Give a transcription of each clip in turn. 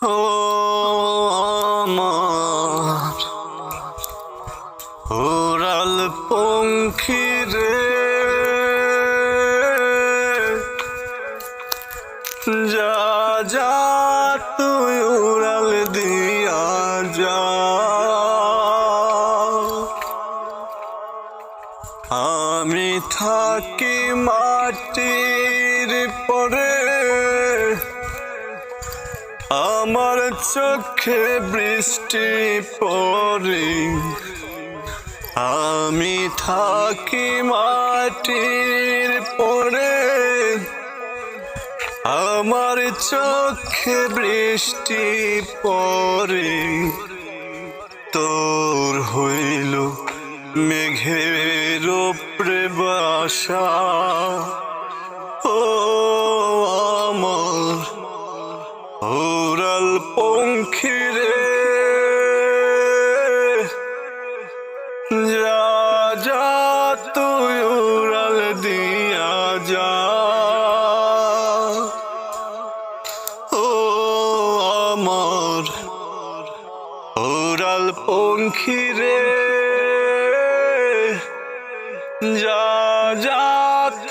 ও আমার উড়াল পঙ্খী রে, যা যা তুই উড়াল দিয়া যা। আমি থাকি মাটির পরে, আমার চোখে বৃষ্টি পড়ে। আমি থাকি মাটির পরে, আমার চোখে বৃষ্টি পড়ে। তোর হইল মেঘের উপরে বাসা, ও আমার উড়াল পঙ্খী রে, যা যা তুই উড়াল দিয়া যা। ও আমার উড়াল পঙ্খী রে, যা যা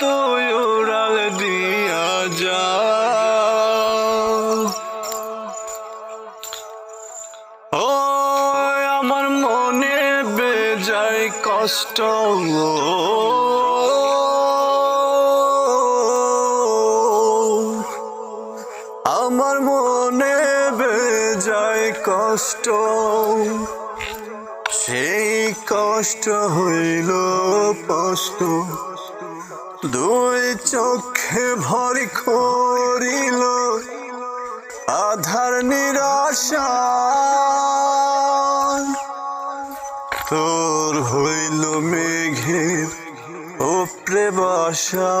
তুই উড়াল দিয়া যা। ও আমার মনে বেজায় কষ্ট, আমার মনে বেজায় কষ্ট। সেই কষ্ট হইল কষ্ট, দুই চোখে ভরি করিল আধার নিরাশা। তোর হইল মেঘের উপরে বাসা।